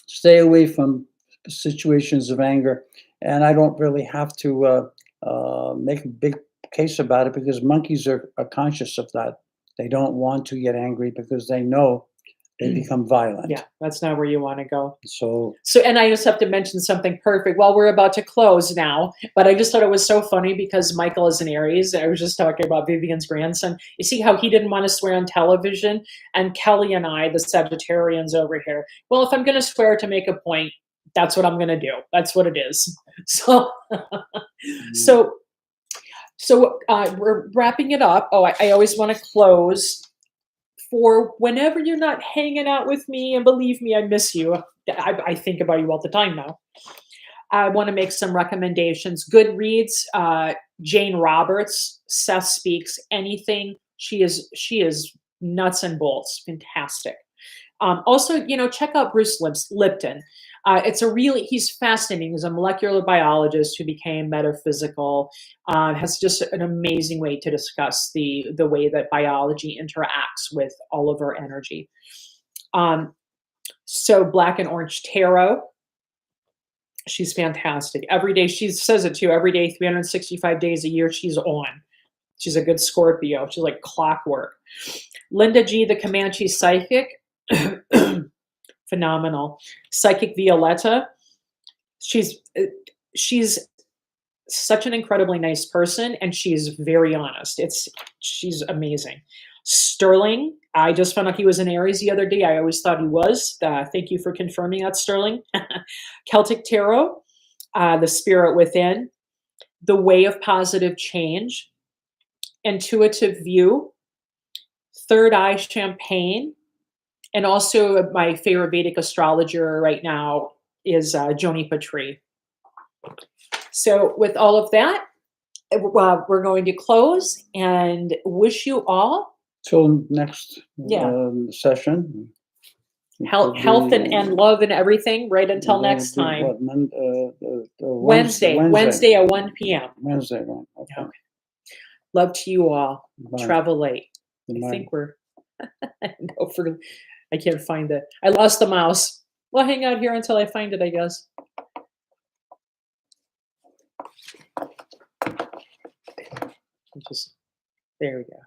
stay away from situations of anger. And I don't really have to make a big case about it because monkeys are conscious of that. They don't want to get angry because they know they become violent. Yeah, that's not where you want to go. So, and I just have to mention something perfect. Well, we're about to close now, but I just thought it was so funny because Michael is an Aries. I was just talking about Vivian's grandson. You see how he didn't want to swear on television? And Kelly and I, the Sagittarians over here, well, if I'm going to swear to make a point, that's what I'm going to do. That's what it is. So, we're wrapping it up. Oh, I always want to close for whenever you're not hanging out with me, and believe me, I miss you. I think about you all the time now. I want to make some recommendations. Goodreads, Jane Roberts, Seth Speaks Anything. She is nuts and bolts, fantastic. Also, check out Bruce Lipton. He's fascinating. He's a molecular biologist who became metaphysical, has just an amazing way to discuss the way that biology interacts with all of our energy. So Black and Orange Tarot, she's fantastic. Every day, she says it too, every day, 365 days a year, she's on. She's a good Scorpio. She's like clockwork. Linda G, the Comanche Psychic, phenomenal. Psychic Violetta, She's she's such an incredibly nice person, and she's very honest. She's amazing. Sterling, I just found out he was in Aries the other day. I always thought he was. Thank you for confirming that, Sterling. Celtic Tarot, the Spirit Within, The Way of Positive Change, Intuitive View, Third Eye Champagne, and also my favorite Vedic astrologer right now is Joni Patri. So with all of that, we're going to close and wish you all Till next Yeah. session. health and love and everything right until next time. What, Wednesday at 1 p.m. Wednesday, right? Okay. Okay. Love to you all. Bye. Travel late. Bye. I think we're I can't find it. I lost the mouse. We'll hang out here until I find it, I guess. There we go.